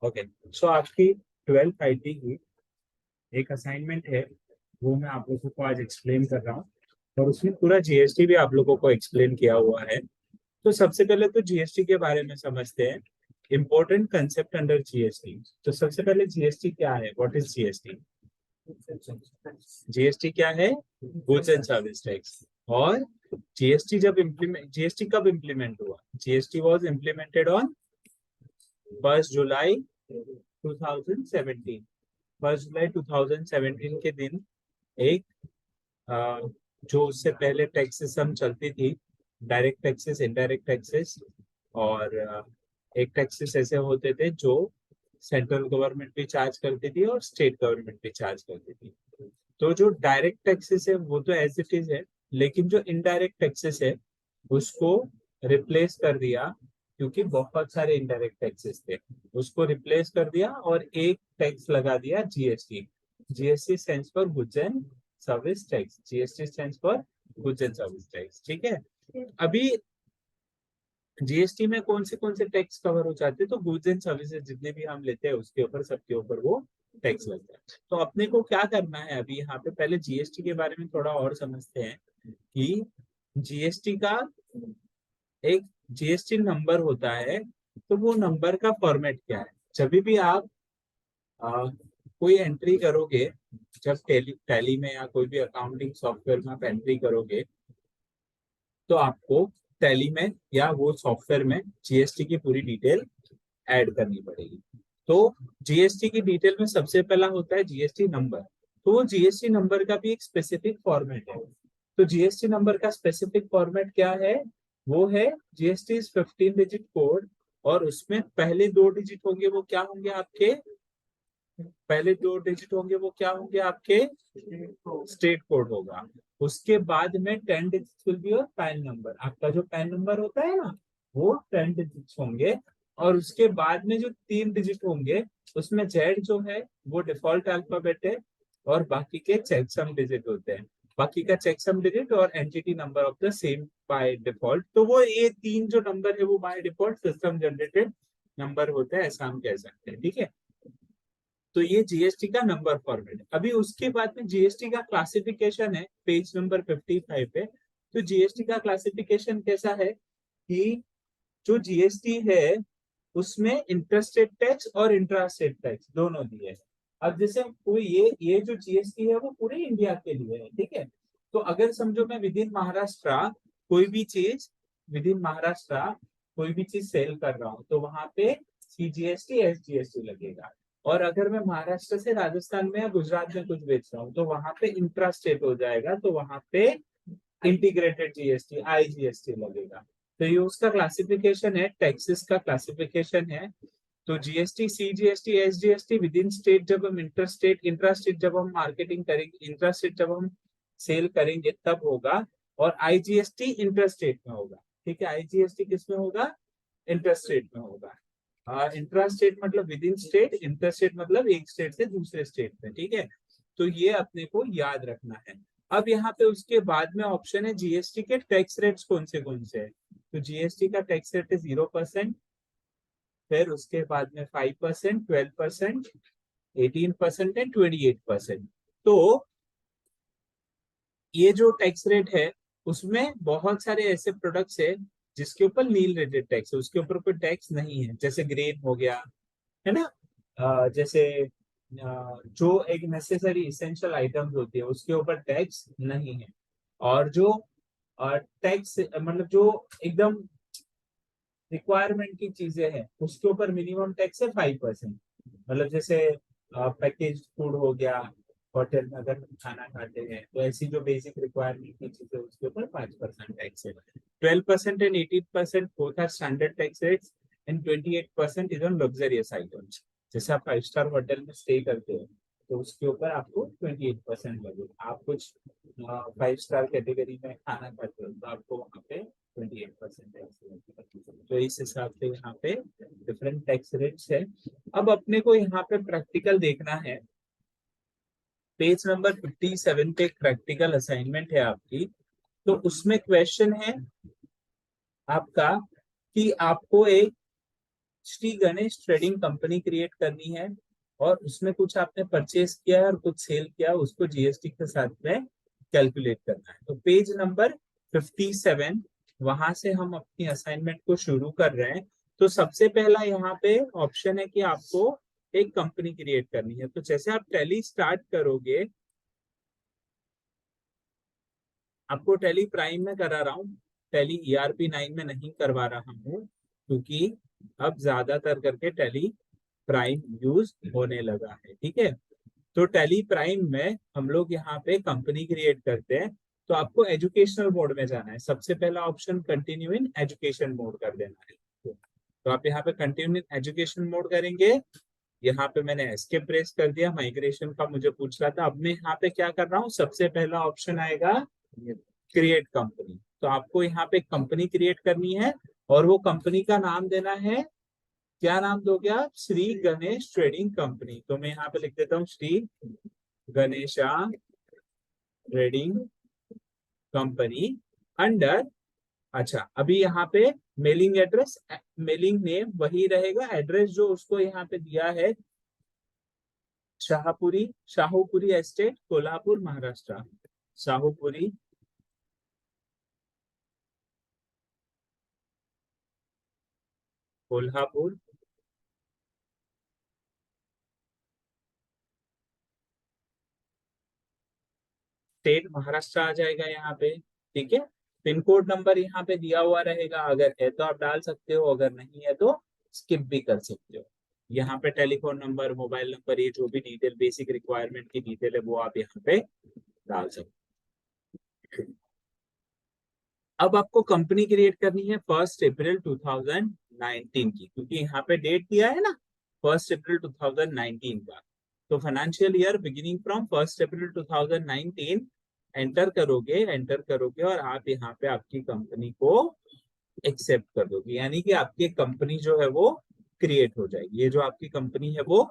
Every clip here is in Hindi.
ओके, सो आपकी 12th आईटी की एक असाइनमेंट है, वो मैं आप लोगों को आज एक्सप्लेन कर रहा हूँ। और उसमें पूरा जीएसटी भी आप लोगों को एक्सप्लेन किया हुआ है। तो सबसे पहले तो जीएसटी के बारे में समझते हैं, इम्पोर्टेंट कंसेप्ट अंडर जीएसटी। तो सबसे पहले जीएसटी क्या है, व्हाट इज जीएसटी? जीएसटी क्या है? Goods and service tax. और जीएसटी कब इम्प्लीमेंट हुआ? जीएसटी वाज इम्प्लीमेंटेड ऑन 1 जुलाई 2017। 1 जुलाई 2017 के दिन एक जो उससे पहले टैक्सेस हम चलती थी, डायरेक्ट टैक्सेस, इनडायरेक्ट टैक्सेस, और एक टैक्सेस ऐसे होते थे जो सेंट्रल गवर्नमेंट भी चार्ज करती थी और स्टेट गवर्नमेंट भी चार्ज करती थी। तो जो डायरेक्ट टैक्सेस है वो तो एज इट इज है, लेकिन जो इनडायरेक्ट टैक्सेस है उसको रिप्लेस कर दिया, क्योंकि बहुत सारे इनडायरेक्ट टैक्सेस थे। उसको रिप्लेस कर दिया और एक टैक्स लगा दिया, GST. GST stands for goods and service tax. GST stands for goods and service tax, ठीक है। अभी जीएसटी में कौन से टैक्स कवर हो जाते हैं? तो गुड्स एंड सर्विसेज जितने भी हम लेते हैं उसके ऊपर, सबके ऊपर वो टैक्स लगता है। तो अपने को क्या करना है अभी यहाँ पे, पहले जीएसटी के बारे में थोड़ा और समझते हैं कि जीएसटी का एक जीएसटी नंबर होता है। तो वो नंबर का फॉर्मेट क्या है? जब भी आप कोई एंट्री करोगे, जब टैली में या कोई भी अकाउंटिंग सॉफ्टवेयर में आप एंट्री करोगे, तो आपको टैली में या वो सॉफ्टवेयर में जीएसटी की पूरी डिटेल ऐड करनी पड़ेगी। तो जीएसटी की डिटेल में सबसे पहला होता है जीएसटी नंबर। तो वो जीएसटी नंबर का भी एक स्पेसिफिक फॉर्मेट है। तो जीएसटी नंबर का स्पेसिफिक फॉर्मेट क्या है? वो है जीएसटी 15 डिजिट कोड। और उसमें पहले 2 डिजिट होंगे, वो क्या होंगे आपके? पहले 2 डिजिट होंगे वो क्या होंगे आपके? स्टेट कोड होगा। उसके बाद में 10 digit will be your pan number. आपका जो पैन नंबर होता है ना, वो 10 डिजिट होंगे। और उसके बाद में जो 3 डिजिट होंगे, उसमें जेड जो है वो डिफॉल्ट अल्फाबेट है, और बाकी के चेकसम डिजिट होते हैं। बाकी का चेकसम डिजिट और entity number of the same by default. तो वो ये 3 जो नंबर है वो by default system generated number होते हैं, ऐसा हम कह सकते हैं, ठीक है। तो ये जीएसटी का नंबर फॉर्मेट है। अभी उसके बाद में जीएसटी का क्लासिफिकेशन है, पेज नंबर 55 पे। तो जीएसटी का क्लासिफिकेशन कैसा है कि जो जीएसटी है उसमें इंटरस्टेट टैक्स और इंट्रास्टेट टैक्स दोनों दिए हैं। अब जैसे कोई ये जो जीएसटी है वो पूरे इंडिया के लिए है, ठीक है। तो अगर समझो मैं विद इन महाराष्ट्र कोई भी चीज विद इन महाराष्ट्र कोई भी चीज सेल कर रहा हूँ, तो वहां पे सीजीएसटी एसजीएसटी लगेगा। और अगर मैं महाराष्ट्र से राजस्थान में या गुजरात में कुछ बेच रहा हूँ, तो वहां पे इंट्रा स्टेट हो जाएगा, तो वहां पे इंटीग्रेटेड जीएसटी आईजीएसटी लगेगा। तो ये उसका क्लासिफिकेशन है, टैक्सेस का क्लासिफिकेशन है। तो GST, CGST, SGST with in state जब हम इंटर स्टेट, इंट्रा स्टेट जब हम मार्केटिंग करेंगे, इंट्रा स्टेट जब हम सेल करेंगे तब होगा। और आईजीएसटी इंटर स्टेट में होगा, ठीक है। आईजीएसटी किस में होगा? इंटर स्टेट में होगा। इंट्रा स्टेट मतलब with in state, inter state मतलब एक स्टेट से दूसरे स्टेट में, ठीक है। तो ये अपने को याद रखना है। अब यहाँ पे उसके बाद में ऑप्शन है जीएसटी के टैक्स रेट्स कौन से हैं। तो जीएसटी का टैक्स रेट है 0%, फिर उसके बाद में 5%, 12%, 18% एंड 28%। तो ये जो टैक्स रेट है उसमें बहुत सारे ऐसे प्रोडक्ट्स है जिसके ऊपर नील रेटेड टैक्स है, उसके ऊपर कोई टैक्स नहीं है। जैसे ग्रेन हो गया, है ना। जैसे जो एक नेसेसरी इसेंशियल आइटम्स होती है उसके ऊपर टैक्स नहीं है। और जो टैक्स मतलब जो एकदम रिक्वायरमेंट की चीजें हैं उसके ऊपर मिनिमम टैक्स है 5%। मतलब जैसे पैकेज फूड हो गया, होटल में अगर हम खाना खाते हैं तो ऐसी जो बेसिक रिक्वायरमेंट की चीजें उसके ऊपर 5% टैक्स है। 12% and 18% both are standard tax rates, and 28% is on luxurious items. जैसे आप 5 स्टार होटल में स्टे करते हो तो उसके ऊपर आपको 28% लगेगा। आप कुछ 5 स्टार कैटेगरी में खाना खाते हो तो आपको वहाँ पे 28% टैक्स लगेगा। तो इस हिसाब से यहाँ पे डिफरेंट टैक्स रेट्स है। अब अपने को यहाँ पे प्रैक्टिकल देखना है। पेज नंबर 57 पे एक प्रैक्टिकल असाइनमेंट है आपकी। तो उसमें क्वेश्चन है आपका कि आपको एक Shri Ganesh trading company create करनी है और उसमें कुछ आपने परचेज किया है और कुछ सेल किया, उसको जीएसटी के साथ में कैलकुलेट करना है। तो पेज नंबर 57 वहां से हम अपनी असाइनमेंट को शुरू कर रहे हैं। तो सबसे पहला यहाँ पे ऑप्शन है कि आपको एक कंपनी क्रिएट करनी है। तो जैसे आप टैली स्टार्ट करोगे, आपको टैली प्राइम में करा रहा हूँ, टैली ईआरपी 9 में नहीं करवा रहा हूँ, क्योंकि अब ज्यादातर करके टैली प्राइम यूज होने लगा है। ठीक है, तो टैली प्राइम में हम लोग यहाँ पे कंपनी क्रिएट करते हैं। तो आपको एजुकेशनल मोड में जाना है। सबसे पहला option continue in education mode कर देना है। तो आप यहाँ पे कंटिन्यू इन एजुकेशन मोड करेंगे। यहाँ पे मैंने एस्केप प्रेस कर दिया, माइग्रेशन का मुझे पूछ रहा था। अब मैं यहाँ पे क्या कर रहा हूँ, सबसे पहला ऑप्शन आएगा क्रिएट कंपनी। तो आपको यहाँ पे कंपनी क्रिएट करनी है और वो कंपनी का नाम देना है। क्या नाम दोगे आप? Shri Ganesh trading company. तो मैं यहाँ पे लिख देता हूँ Shri Ganesha trading company under. अच्छा, अभी यहाँ पे मेलिंग एड्रेस, मेलिंग नेम वही रहेगा, एड्रेस जो उसको यहाँ पे दिया है शाहूपुरी एस्टेट, कोल्हापुर, महाराष्ट्र। शाहूपुरी कोल्हापुर, स्टेट महाराष्ट्र आ जाएगा यहाँ पे। ठीक है, पिन कोड नंबर यहाँ पे दिया हुआ रहेगा, अगर है तो आप डाल सकते हो, अगर नहीं है तो स्किप भी कर सकते हो। यहाँ पे टेलीफोन नंबर, मोबाइल नंबर, ये जो भी डिटेल बेसिक रिक्वायरमेंट की डिटेल है वो आप यहाँ पे डाल सकते हो। अब आपको कंपनी क्रिएट करनी है 1 अप्रैल 2019 की, क्योंकि यहाँ पे डेट दिया है ना 1 अप्रैल 2019 का। तो financial year beginning from 1 April 2019 enter करोगे और आप यहाँ पे आपकी कंपनी को एक्सेप्ट कर दोगे, यानी कि आपकी कंपनी जो है वो क्रिएट हो जाएगी। ये जो आपकी कंपनी है वो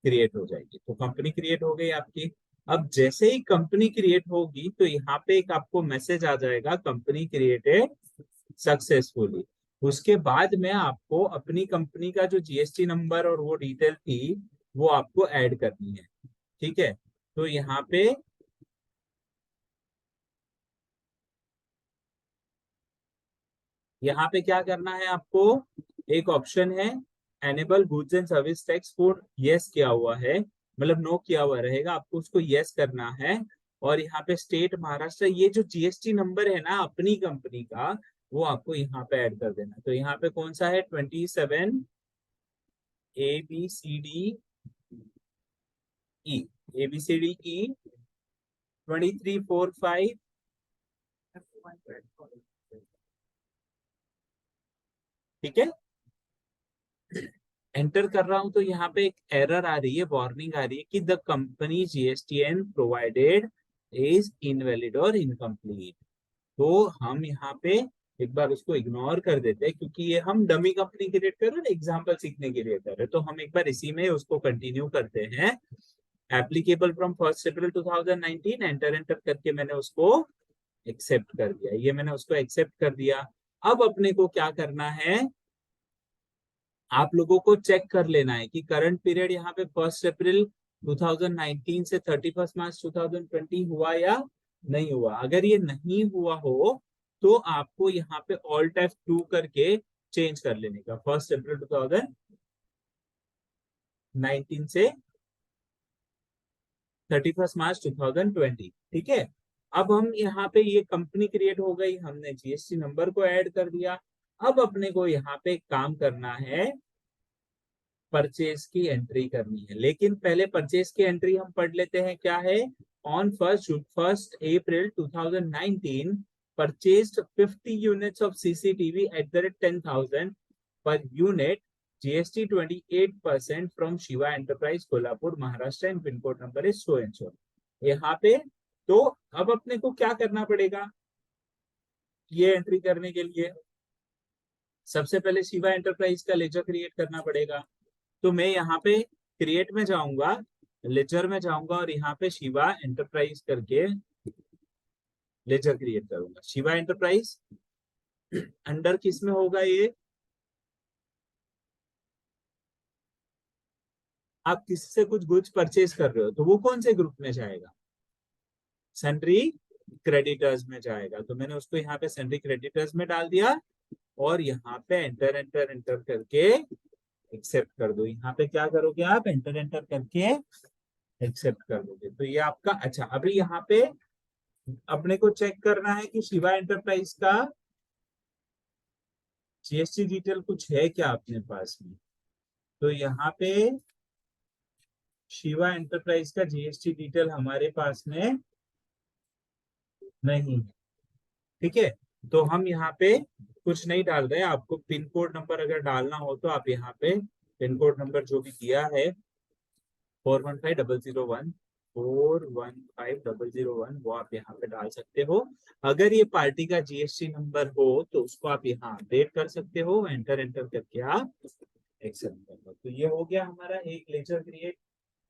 क्रिएट हो जाएगी। तो कंपनी क्रिएट हो गई आपकी। अब जैसे ही कंपनी क्रिएट होगी तो यहाँ पे एक आपको मैसेज आ जाएगा, कंपनी क्रिएटेड सक्सेसफुली। उसके बाद में आपको अपनी कंपनी का जो जीएसटी नंबर और वो डिटेल थी वो आपको ऐड करनी है। ठीक है, तो यहाँ पे क्या करना है आपको, एक ऑप्शन है enable goods and service tax को यस किया हुआ है, मतलब नो किया हुआ रहेगा, आपको उसको यस करना है। और यहाँ पे स्टेट महाराष्ट्र, ये जो जीएसटी नंबर है ना अपनी कंपनी का, वो आपको यहाँ पे ऐड कर देना। तो यहाँ पे कौन सा है, 27 ABCDE 2345। ठीक है, एंटर कर रहा हूं तो यहाँ पे एक एरर आ रही है, वार्निंग आ रही है कि the company GSTN provided is invalid और इनकम्प्लीट। तो हम यहाँ पे एक बार उसको इग्नोर कर देते हैं, क्योंकि ये हम डमी कंपनी क्रिएट कर रहे हैं, एग्जाम्पल सीखने के लिए कर रहे हैं। तो हम एक बार इसी में उसको कंटिन्यू करते हैं। एप्लीकेबल फ्रॉम 1 अप्रैल 2019 एंटर करके मैंने उसको एक्सेप्ट कर दिया। ये मैंने उसको एक्सेप्ट कर दिया। अब अपने को क्या करना है, आप लोगों को चेक कर लेना है कि करंट पीरियड यहाँ पे 1 अप्रैल 2019 से 31 मार्च 2020 हुआ या नहीं हुआ। अगर ये नहीं हुआ हो तो आपको यहाँ पे ऑल्ट F2 करके चेंज कर लेने का, 1 अप्रैल 2019 से 31 मार्च 2020। ठीक है, अब हम यहाँ पे, ये कंपनी क्रिएट हो गई, हमने जीएसटी नंबर को ऐड कर दिया। अब अपने को यहाँ पे काम करना है, परचेज की एंट्री करनी है। लेकिन पहले परचेज की एंट्री हम पढ़ लेते हैं, क्या है। On first April 2019 purchased 50 units of CCTV at the rate 10,000 per unit, GST 28% from Shiva enterprise Kolhapur Maharashtra and pin code number is so and so. यहाँ पे तो अब अपने को क्या करना पड़ेगा, ये एंट्री करने के लिए सबसे पहले शिवा एंटरप्राइज का लेजर क्रिएट करना पड़ेगा। तो मैं यहाँ पे क्रिएट में जाऊंगा, लेजर में जाऊंगा और यहाँ पे शिवा एंटरप्राइज करके लेजर क्रिएट करूंगा। शिवा एंटरप्राइज अंडर किस में होगा ये, आप किसी से कुछ गुड्स परचेज कर रहे हो तो वो कौन से ग्रुप में जाएगा? सन्ड्री क्रेडिटर्स में जाएगा। तो मैंने उसको यहाँ पे सन्ड्री क्रेडिटर्स में डाल दिया और यहाँ पे एंटर एंटर एंटर करके एक्सेप्ट कर दो। यहाँ पे क्या करोगे आप? एंटर एंटर करके एक्सेप्ट कर दोगे। तो ये आपका अच्छा। अभी यहाँ पे अपने को चेक करना है कि शिवा एंटरप्राइज का जीएसटी डिटेल कुछ है क्या अपने पास में। तो यहाँ पे शिवा एंटरप्राइज का जीएसटी डिटेल हमारे पास में नहीं है। ठीक है, तो हम यहाँ पे कुछ नहीं डाल रहे। आपको पिन कोड नंबर अगर डालना हो तो आप यहाँ पे पिन कोड नंबर जो भी दिया है 415001 415001 वो आप यहाँ पे डाल सकते हो। अगर ये पार्टी का जीएसटी नंबर हो तो उसको आप यहाँ अपडेट कर सकते हो। एंटर एंटर करके आप एक्सेप्ट कर दो। तो ये हो गया हमारा एक लेजर क्रिएट।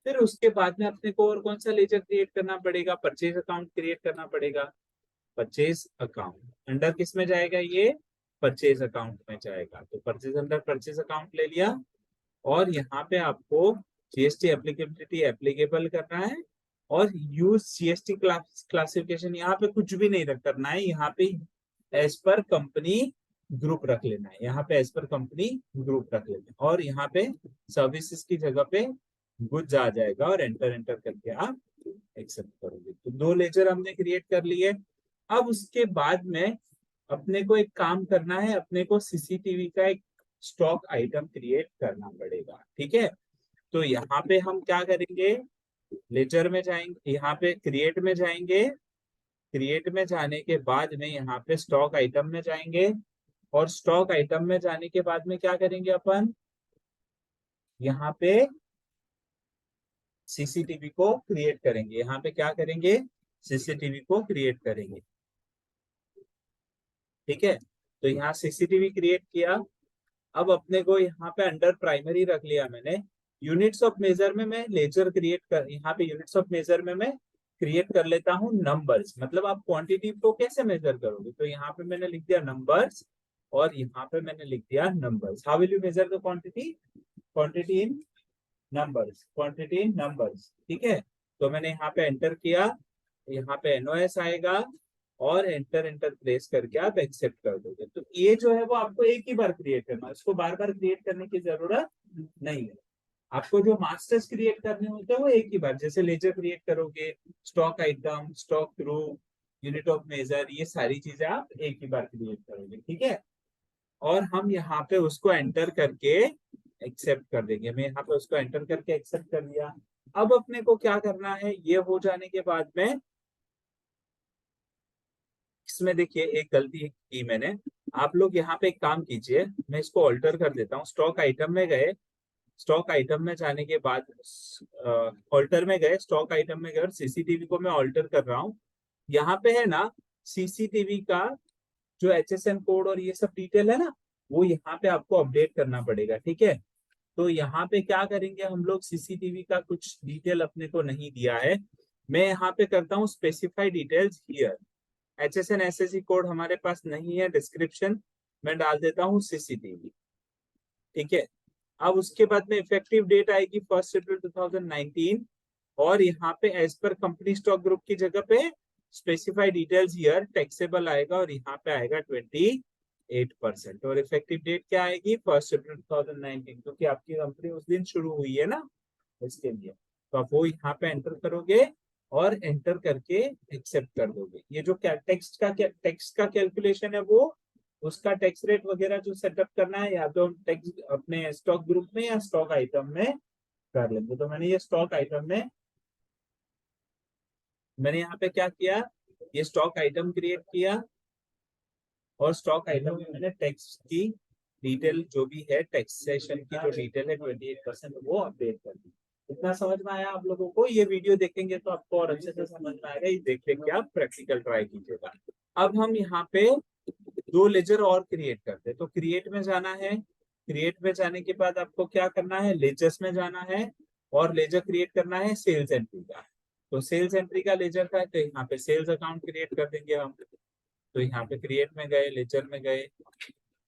फिर उसके बाद में अपने को और कौन सा लेजर क्रिएट करना पड़ेगा? परचेज अकाउंट क्रिएट करना पड़ेगा। परचेज अकाउंट अंडर किस में जाएगा? ये परचेज अकाउंट में जाएगा। तो परचेज अंडर परचेज अकाउंट ले लिया और यहाँ पे आपको जीएसटी एप्लीकेबिलिटी एप्लीकेबल करना है और यूज जीएसटी क्लासिफिकेशन यहाँ पे कुछ भी नहीं करना है। यहाँ पे एज पर कंपनी ग्रुप रख लेना है। यहाँ पे एज पर कंपनी ग्रुप रख लेना है और यहाँ पे सर्विसेज की जगह पे गुड्स आ जाएगा और एंटर एंटर करके आप एक्सेप्ट करोगे। तो दो लेजर हमने क्रिएट कर लिए। अब उसके बाद में अपने को एक काम करना है। अपने को सीसीटीवी का एक स्टॉक आइटम क्रिएट करना पड़ेगा। ठीक है, तो यहाँ पे हम क्या करेंगे? लेजर में जाएंगे, यहाँ पे क्रिएट में जाएंगे। क्रिएट में जाने के बाद में यहाँ पे स्टॉक आइटम में जाएंगे और स्टॉक आइटम में जाने के बाद में क्या करेंगे अपन? यहाँ पे सीसीटीवी को क्रिएट करेंगे। यहाँ पे क्या करेंगे? सीसीटीवी को क्रिएट करेंगे। ठीक है, तो यहाँ सीसीटीवी क्रिएट किया। अब अपने को यहाँ पे अंडर प्राइमरी रख लिया मैंने। यूनिट्स ऑफ मेजर में मैं लेजर क्रिएट कर, यहाँ पे यूनिट्स ऑफ मेजर में मैं क्रिएट कर लेता हूँ नंबर्स। मतलब आप क्वांटिटी को कैसे मेजर करोगे? तो यहाँ पे मैंने लिख दिया नंबर्स और यहाँ पे मैंने लिख दिया numbers. How will you measure the quantity? Quantity in numbers, quantity in numbers. ठीक है, तो मैंने यहाँ पे एंटर किया। यहाँ पे एनओएस आएगा और एंटर एंटर प्रेस करके आप एक्सेप्ट कर दोगे। तो ये जो है वो आपको एक ही बार क्रिएट करना है, इसको बार बार क्रिएट करने की जरूरत नहीं है। आपको जो मास्टर्स क्रिएट करने होते हैं वो एक ही बार, जैसे लेजर क्रिएट करोगे, stock item, stock group, unit of measure, ये सारी चीजें आप एक ही बार क्रिएट करोगे। ठीक है, और हम यहाँ पे उसको एंटर करके एक्सेप्ट कर देंगे। मैं यहाँ पे उसको एंटर करके एक्सेप्ट कर दिया। अब अपने को क्या करना है? ये हो जाने के बाद में इसमें देखिए एक गलती की मैंने। आप लोग यहाँ पे एक काम कीजिए, मैं इसको ऑल्टर कर देता हूँ। स्टॉक आइटम में गए, स्टॉक आइटम में जाने के बाद ऑल्टर में गए, स्टॉक आइटम में गए और सीसीटीवी को मैं ऑल्टर कर रहा हूँ। यहाँ पे है ना सीसीटीवी का जो एचएसएन कोड और ये सब डिटेल है ना, वो यहाँ पे आपको अपडेट करना पड़ेगा। ठीक है, तो यहाँ पे क्या करेंगे हम लोग? सीसीटीवी का कुछ डिटेल अपने को नहीं दिया है। मैं यहाँ पे करता हूँ specify details here. HSN SSC code हमारे पास नहीं है, डिस्क्रिप्शन में डाल देता हूँ सीसीटीवी। ठीक है, अब उसके बाद में इफेक्टिव डेट आएगी 1 अप्रैल 2019 और यहाँ पे as per company stock group की जगह पे स्पेसिफाई डिटेल्स हियर टैक्सेबल आएगा और यहाँ पे आएगा 28% और इफेक्टिव डेट क्या आएगी? 1 अप्रैल 2019, क्योंकि आपकी कंपनी उस दिन शुरू हुई है ना, इसके लिए। तो आप वो यहाँ पे एंटर करोगे और एंटर करके एक्सेप्ट कर दोगे। ये जो टेक्स्ट का कैलकुलेशन है वो उसका टैक्स रेट वगैरह जो सेटअप करना है या तो टैक्स अपने स्टॉक ग्रुप में या स्टॉक आइटम में कर लेंगे। तो मैंने ये स्टॉक आइटम में, मैंने यहाँ पे क्या किया? ये स्टॉक आइटम क्रिएट किया और स्टॉक आइटम में मैंने टैक्स की डिटेल जो भी है, टैक्सेशन की जो डिटेल है 28% वो अपडेट कर दी। इतना समझ में आया आप लोगों को? ये वीडियो देखेंगे तो आपको और अच्छे से समझ में आएगा। ये देख के आप प्रैक्टिकल ट्राई कीजिएगा। अब हम यहाँ पे दो लेजर और क्रिएट करते हैं। तो क्रिएट में जाना है। क्रिएट में जाने के बाद आपको क्या करना है? लेजर्स में जाना है और लेजर क्रिएट करना है सेल्स एंट्री का। तो सेल्स एंट्री का लेजर का है तो यहाँ पे सेल्स अकाउंट क्रिएट कर देंगे हम। तो यहाँ पे क्रिएट में गए, लेजर में गए,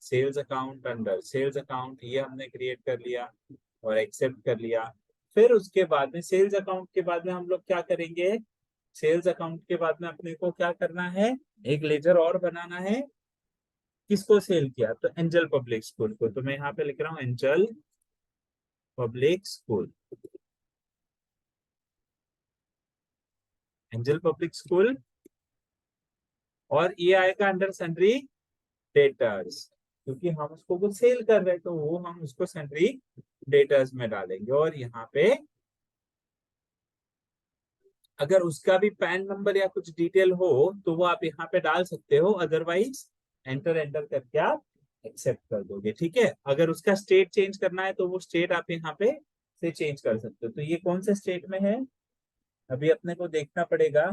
sales account, under sales account ये हमने क्रिएट कर लिया और एक्सेप्ट कर लिया। फिर उसके बाद में सेल्स अकाउंट के बाद में हम लोग क्या करेंगे, सेल्स अकाउंट के बाद में अपने को क्या करना है, एक लेजर और बनाना है। किसको सेल किया, तो एंजल पब्लिक स्कूल को। तो मैं यहाँ पे लिख रहा हूँ angel public school, angel public school. और ये आएगा अंडर सन्ड्री डेटर्स, क्योंकि हम उसको कुछ सेल कर रहे हैं तो वो हम उसको सन्ड्री डेटर्स में डालेंगे। और यहाँ पे अगर उसका भी पैन नंबर या कुछ डिटेल हो तो वो आप यहाँ पे डाल सकते हो, अदरवाइज एंटर एंटर करके आप एक्सेप्ट कर दोगे। ठीक है, अगर उसका स्टेट चेंज करना है तो वो स्टेट आप यहाँ पे से चेंज कर सकते हो। तो ये कौन से स्टेट में है अभी अपने को देखना पड़ेगा।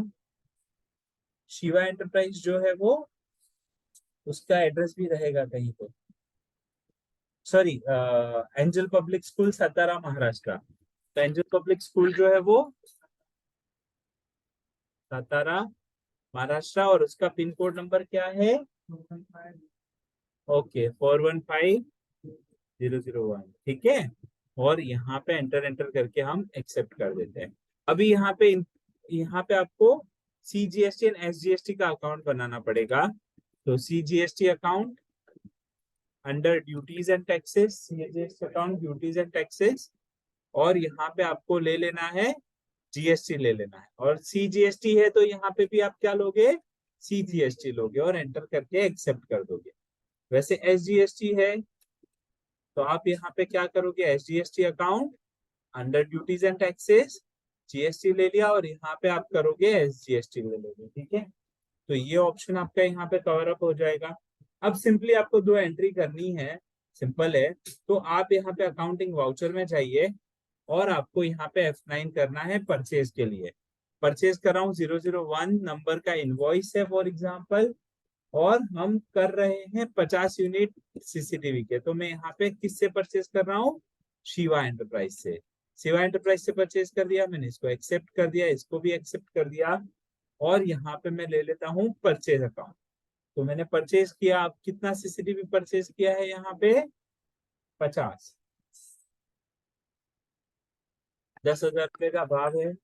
शिवा एंटरप्राइज जो है वो, उसका एड्रेस भी रहेगा कहीं पे, sorry angel public school Satara Maharashtra. तो एंजल पब्लिक स्कूल जो है वो सातारा महाराष्ट्र, और उसका पिन कोड नंबर क्या है, ओके 415001। ठीक है, और यहाँ पे एंटर एंटर करके हम एक्सेप्ट कर देते हैं। अभी यहाँ पे आपको सीजीएसटी एंड एसजीएसटी का अकाउंट बनाना पड़ेगा। तो CGST account under duties and taxes, CGST account duties and taxes, और यहाँ पे आपको ले लेना है जीएसटी ले लेना है। और सीजीएसटी है तो यहाँ पे भी आप क्या लोगे, सीजीएसटी लोगे और एंटर करके एक्सेप्ट कर दोगे। वैसे एसजीएसटी है तो आप यहाँ पे क्या करोगे, SGST account under duties and taxes, GST ले लिया और यहाँ पे आप करोगे एसजीएसटी ले लोगे। ठीक है, तो ये ऑप्शन आपका यहाँ पे कवर अप हो जाएगा। अब सिंपली आपको दो एंट्री करनी है, सिंपल है। तो आप यहाँ पे अकाउंटिंग वाउचर में जाइए और आपको यहाँ पे F9 करना है परचेज के लिए। परचेज कर रहा हूँ 001 नंबर का इनवॉइस है फॉर एग्जांपल, और हम कर रहे हैं 50 यूनिट सीसीटीवी के। तो मैं यहाँ पे किससे परचेज कर रहा हूँ, शिवा एंटरप्राइज से। शिवा एंटरप्राइज से परचेज कर दिया मैंने, इसको एक्सेप्ट कर दिया, इसको भी एक्सेप्ट कर दिया। और यहाँ पे मैं ले लेता हूँ परचेज अकाउंट। तो मैंने परचेज किया, आप कितना सीसीटीवी परचेज किया है यहाँ पे, 50, 10,000 रुपये का भाव है,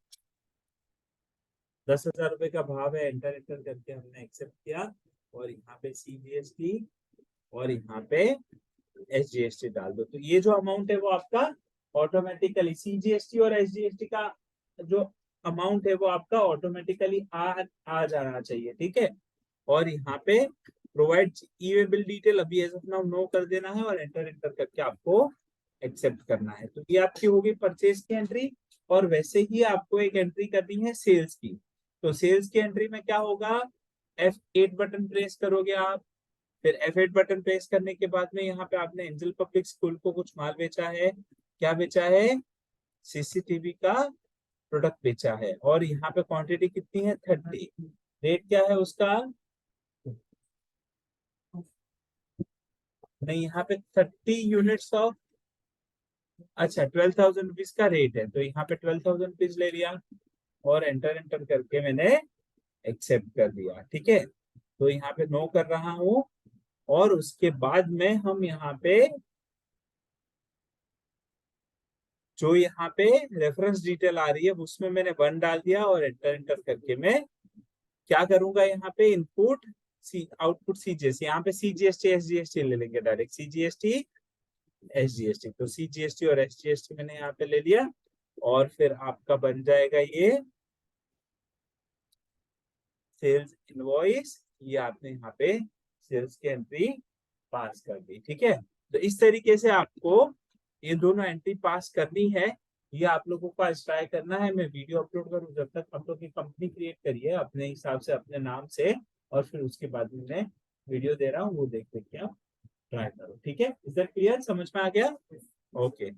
10,000 रुपये का भाव है। एंटर एंटर करके हमने एक्सेप्ट किया, और यहाँ पे सीजीएसटी और यहाँ पे एसजीएसटी डाल दो। तो ये जो अमाउंट है वो आपका ऑटोमेटिकली, सीजीएसटी और एसजीएसटी का जो अमाउंट है वो आपका ऑटोमेटिकली आ जाना चाहिए। ठीक है, और यहाँ पे प्रोवाइड ई बिल डिटेल अभी एज ऑफ नाउ नो कर देना है, और एंटर एंटर करके आपको एक्सेप्ट करना है। तो ये आपकी होगी परचेज की एंट्री। और वैसे ही आपको एक एंट्री करनी है सेल्स की। तो सेल्स की एंट्री में क्या होगा, F8 बटन प्रेस करोगे आप। फिर F8 बटन प्रेस करने के बाद में यहाँ पे आपने एंजल पब्लिक स्कूल को कुछ माल बेचा है, क्या बेचा है, सीसीटीवी का प्रोडक्ट बेचा है। और यहाँ पे क्वांटिटी कितनी है, 30। रेट क्या है उसका, नहीं यहाँ पे 30 यूनिट्स ऑफ, अच्छा 12,000 रुपीज का रेट है। तो यहाँ पे 12,000 रुपीज ले लिया और एंटर एंटर करके मैंने एक्सेप्ट कर दिया। ठीक है, तो यहाँ पे नो कर रहा हूँ। और उसके बाद में हम यहाँ पे जो यहाँ पे रेफरेंस डिटेल आ रही है उसमें मैंने 1 डाल दिया, और एंटर एंटर करके मैं क्या करूंगा, यहाँ पे इनपुट सी आउटपुट सीजीएसटी, यहाँ पे सीजीएसटी एसजीएसटी ले लेंगे डायरेक्ट, सीजीएसटी एसजीएसटी। तो सीजीएसटी और एसजीएसटी मैंने यहाँ पे ले लिया, और फिर आपका बन जाएगा ये सेल्स इनवॉइस। ये आपने यहाँ पे सेल्स की एंट्री पास कर दी। ठीक है, तो इस तरीके से आपको ये दोनों एंट्री पास करनी है। ये आप लोगों को आज ट्राई करना है, मैं वीडियो अपलोड करूँ जब तक आप लोग की कंपनी क्रिएट करिए अपने हिसाब से अपने नाम से, और फिर उसके बाद में मैं वीडियो दे रहा हूँ वो देख देख के आप ट्राई करो। ठीक है, इज दैट क्लियर, समझ में आ गया, ओके।